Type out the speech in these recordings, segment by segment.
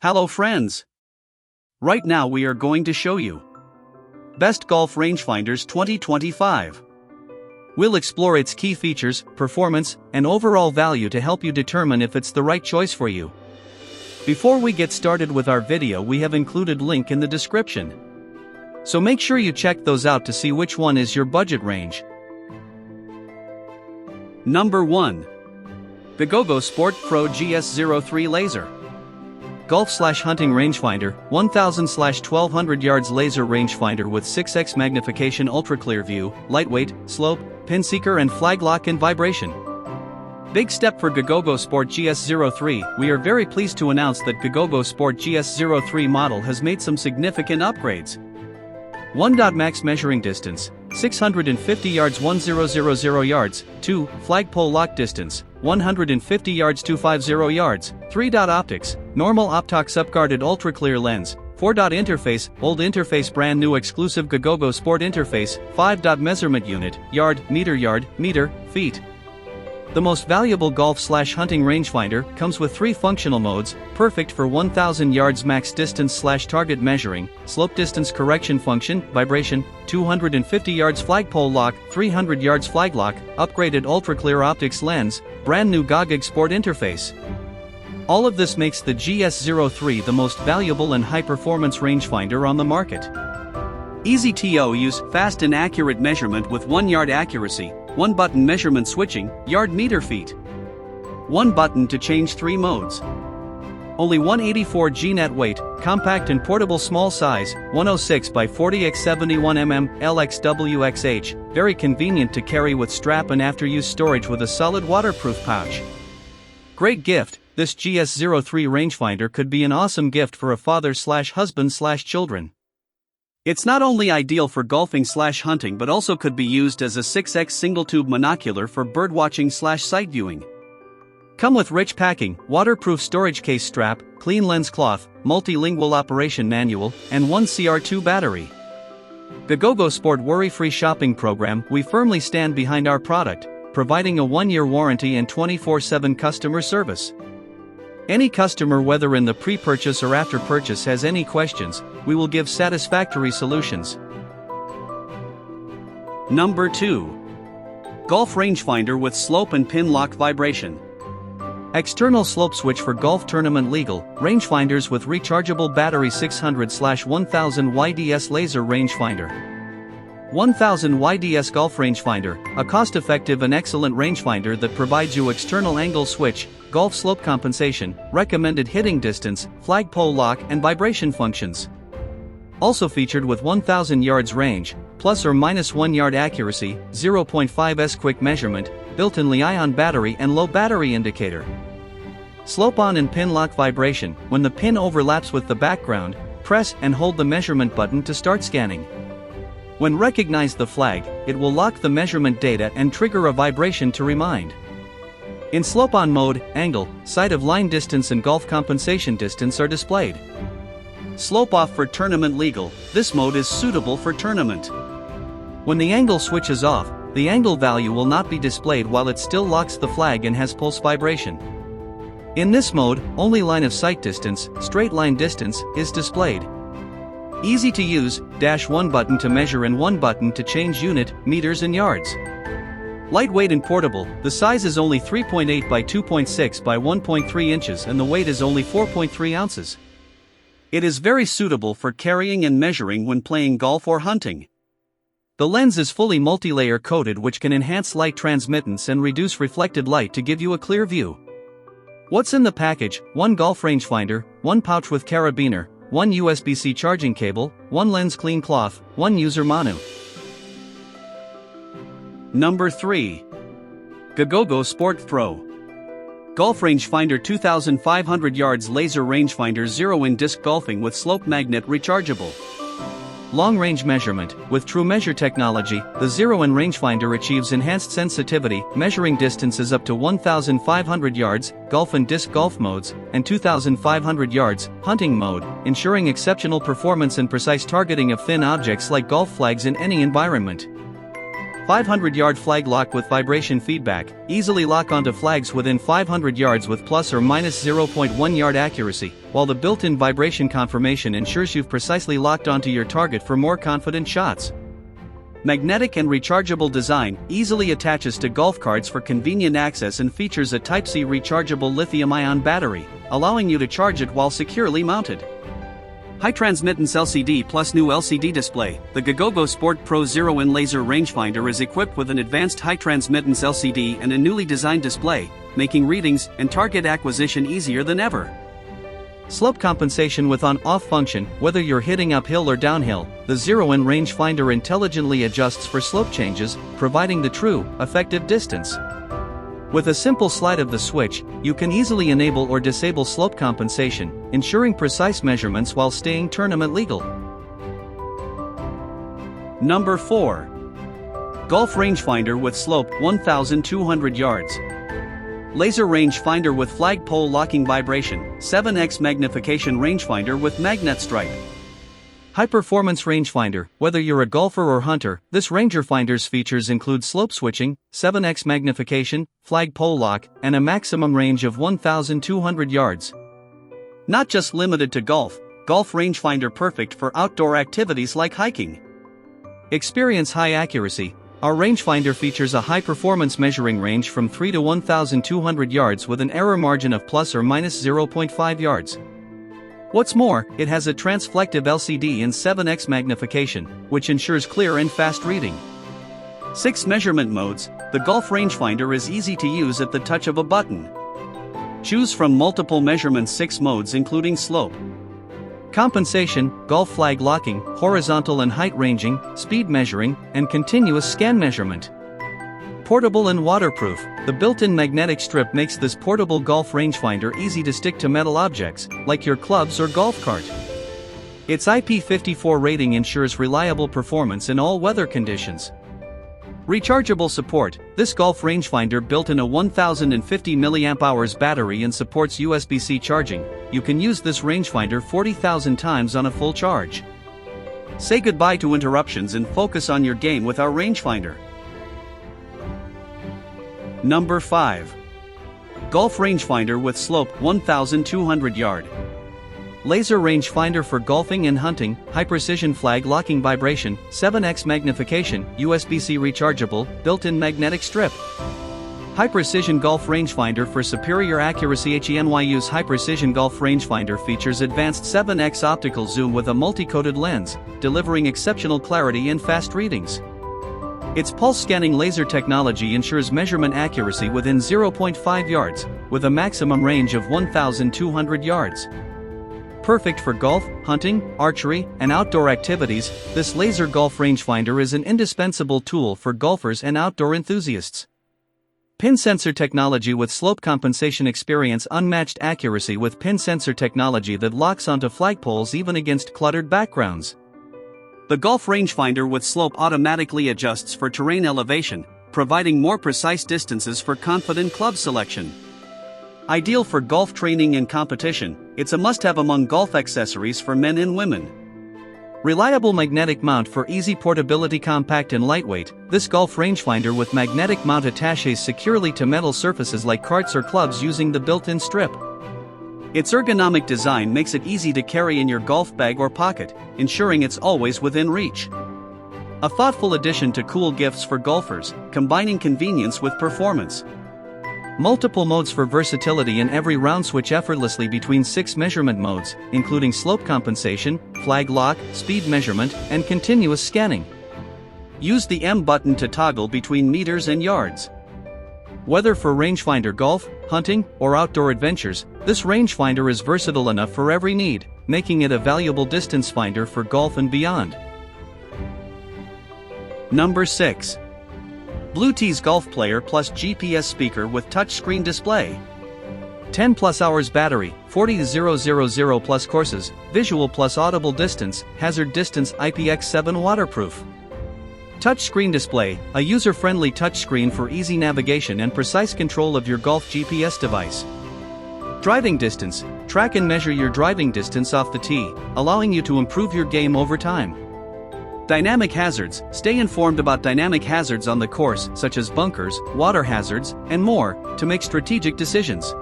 Hello friends! Right now we are going to show you Best Golf Rangefinders 2025. We'll explore its key features, performance, and overall value to help you determine if it's the right choice for you. Before we get started with our video, we have included link in the description. So make sure you check those out to see which one is your budget range. Number 1. Gogogo Sport Pro GS03 Laser Golf/hunting rangefinder, 1000/1200 yards laser rangefinder with 6x magnification, ultra clear view, lightweight, slope, pin seeker and flag lock and vibration. Big step for Gogogo Sport GS03. We are very pleased to announce that Gogogo Sport GS03 model has made some significant upgrades. 1. Max measuring distance, 650 yards 1000 yards, 2. Flagpole lock distance, 150 yards 250 yards, 3. Optics, normal optox upguarded ultra clear lens, 4. Interface, old interface brand new exclusive Gogogo Sport interface, 5. Measurement unit, yard, meter, feet. The most valuable golf/hunting rangefinder comes with 3 functional modes, perfect for 1000 yards max distance/target measuring, slope distance correction function, vibration, 250 yards flagpole lock, 300 yards flag lock, upgraded ultra clear optics lens, brand new GoGo Sport interface. All of this makes the GS03 the most valuable and high-performance rangefinder on the market. Easy to use, fast and accurate measurement with 1 yard accuracy, 1 button measurement switching, yard meter feet. 1 button to change 3 modes. Only 184 g net weight, compact and portable small size, 106 by 40 x 71 mm, LXWXH, very convenient to carry with strap and after-use storage with a solid waterproof pouch. Great gift, this GS03 rangefinder could be an awesome gift for a father/husband/children. It's not only ideal for golfing/hunting but also could be used as a 6x single-tube monocular for birdwatching/sight viewing. Come with rich packing, waterproof storage case strap, clean lens cloth, multilingual operation manual, and 1 CR2 battery. Gogogo Sport worry-free shopping program. We firmly stand behind our product, providing a 1-year warranty and 24/7 customer service. Any customer, whether in the pre-purchase or after-purchase, has any questions, we will give satisfactory solutions. Number 2. Golf Rangefinder with slope and pin lock vibration. External slope switch for golf tournament legal, rangefinders with rechargeable battery 600/1000 YDS laser rangefinder. 1000 YDS golf rangefinder, a cost-effective and excellent rangefinder that provides you external angle switch, golf slope compensation, recommended hitting distance, flagpole lock and vibration functions. Also featured with 1000 yards range, plus or minus 1 yard accuracy, 0.5s quick measurement, built-in Li-ion battery and low battery indicator. Slope on and pin lock vibration. When the pin overlaps with the background, press and hold the measurement button to start scanning. When recognize the flag, it will lock the measurement data and trigger a vibration to remind. In slope-on mode, angle, sight of line distance and golf compensation distance are displayed. Slope-off for tournament legal. This mode is suitable for tournament. When the angle switches off, the angle value will not be displayed while it still locks the flag and has pulse vibration. In this mode, only line of sight distance, straight line distance, is displayed. Easy to use, 1 button to measure and 1 button to change unit, meters and yards. Lightweight and portable, the size is only 3.8 by 2.6 by 1.3 inches and the weight is only 4.3 ounces. It is very suitable for carrying and measuring when playing golf or hunting. The lens is fully multi-layer coated, which can enhance light transmittance and reduce reflected light to give you a clear view. What's in the package? 1 golf rangefinder, 1 pouch with carabiner, 1 USB-C charging cable, 1 lens clean cloth, 1 user manual. Number 3. Gogogo Sport Pro Golf Rangefinder 2500 yards laser rangefinder ZeroIn disc golfing with slope magnet rechargeable. Long range measurement. With True Measure technology, the ZeroIn rangefinder achieves enhanced sensitivity, measuring distances up to 1500 yards, golf and disc golf modes, and 2500 yards, hunting mode, ensuring exceptional performance and precise targeting of thin objects like golf flags in any environment. 500-yard flag lock with vibration feedback. Easily lock onto flags within 500 yards with plus or minus 0.1 yard accuracy, while the built-in vibration confirmation ensures you've precisely locked onto your target for more confident shots. Magnetic and rechargeable design, easily attaches to golf carts for convenient access and features a Type-C rechargeable lithium-ion battery, allowing you to charge it while securely mounted. High transmittance LCD plus new LCD display. The Gogogo Sport Pro ZeroIn laser rangefinder is equipped with an advanced high transmittance LCD and a newly designed display, making readings and target acquisition easier than ever. Slope compensation with on-off function. Whether you're hitting uphill or downhill, the ZeroIn rangefinder intelligently adjusts for slope changes, providing the true, effective distance. With a simple slide of the switch, you can easily enable or disable slope compensation, ensuring precise measurements while staying tournament legal. Number 4. Golf Rangefinder with slope 1,200 yards. Laser rangefinder with flagpole locking vibration, 7x magnification rangefinder with magnet stripe. High-performance rangefinder. Whether you're a golfer or hunter, this rangefinder's features include slope switching, 7x magnification, flagpole lock, and a maximum range of 1,200 yards. Not just limited to golf, Golf Rangefinder perfect for outdoor activities like hiking. Experience high accuracy. Our rangefinder features a high-performance measuring range from 3 to 1,200 yards with an error margin of plus or minus 0.5 yards. What's more, it has a transflective LCD in 7x magnification, which ensures clear and fast reading. 6 measurement modes. The Golf Rangefinder is easy to use at the touch of a button. Choose from multiple measurements. 6 modes including slope compensation, golf flag locking, horizontal and height ranging, speed measuring, and continuous scan measurement. Portable and waterproof. The built-in magnetic strip makes this portable golf rangefinder easy to stick to metal objects, like your clubs or golf cart. Its IP54 rating ensures reliable performance in all weather conditions. Rechargeable support. This golf rangefinder built in a 1050 mAh battery and supports USB-C charging. You can use this rangefinder 40,000 times on a full charge. Say goodbye to interruptions and focus on your game with our rangefinder. Number 5. Golf Rangefinder with slope 1,200 yard. Laser rangefinder for golfing and hunting, high-precision flag locking vibration, 7x magnification, USB-C rechargeable, built-in magnetic strip. High-precision golf rangefinder for superior accuracy. HNYU's high-precision golf rangefinder features advanced 7x optical zoom with a multi-coated lens, delivering exceptional clarity and fast readings. Its pulse-scanning laser technology ensures measurement accuracy within 0.5 yards, with a maximum range of 1,200 yards. Perfect for golf, hunting, archery, and outdoor activities, this laser golf rangefinder is an indispensable tool for golfers and outdoor enthusiasts. Pin sensor technology with slope compensation. Experience unmatched accuracy with pin sensor technology that locks onto flagpoles even against cluttered backgrounds. The Golf Rangefinder with slope automatically adjusts for terrain elevation, providing more precise distances for confident club selection. Ideal for golf training and competition, it's a must-have among golf accessories for men and women. Reliable magnetic mount for easy portability. Compact and lightweight, this golf rangefinder with magnetic mount attaches securely to metal surfaces like carts or clubs using the built-in strip. Its ergonomic design makes it easy to carry in your golf bag or pocket, ensuring it's always within reach. A thoughtful addition to cool gifts for golfers, combining convenience with performance. Multiple modes for versatility in every round. Switch effortlessly between 6 measurement modes, including slope compensation, flag lock, speed measurement, and continuous scanning. Use the M button to toggle between meters and yards. Whether for rangefinder golf, hunting, or outdoor adventures, this rangefinder is versatile enough for every need, making it a valuable distance finder for golf and beyond. Number 6. Bluetooth Golf Player Plus GPS Speaker with Touchscreen Display. 10 plus hours battery, 40,000 plus courses, visual plus audible distance, hazard distance, IPX7 waterproof. Touchscreen display, a user-friendly touchscreen for easy navigation and precise control of your golf GPS device. Driving distance, track and measure your driving distance off the tee, allowing you to improve your game over time. Dynamic hazards. Stay informed about dynamic hazards on the course, such as bunkers, water hazards, and more, to make strategic decisions.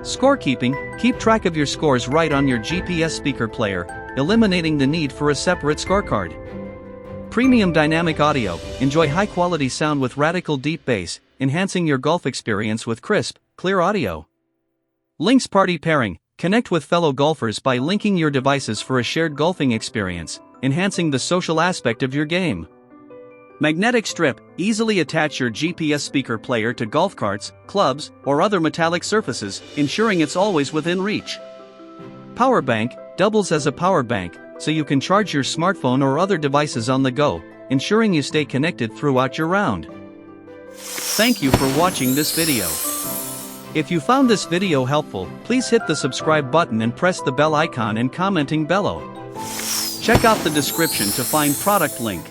Scorekeeping. Keep track of your scores right on your GPS speaker player, eliminating the need for a separate scorecard. Premium dynamic audio. Enjoy high-quality sound with radical deep bass, enhancing your golf experience with crisp, clear audio. Links party pairing. Connect with fellow golfers by linking your devices for a shared golfing experience, enhancing the social aspect of your game. Magnetic strip. Easily attach your GPS speaker player to golf carts, clubs, or other metallic surfaces, ensuring it's always within reach. Power bank. Doubles as a power bank, so you can charge your smartphone or other devices on the go, ensuring you stay connected throughout your round. Thank you for watching this video. If you found this video helpful, please hit the subscribe button and press the bell icon and commenting below. Check out the description to find product link.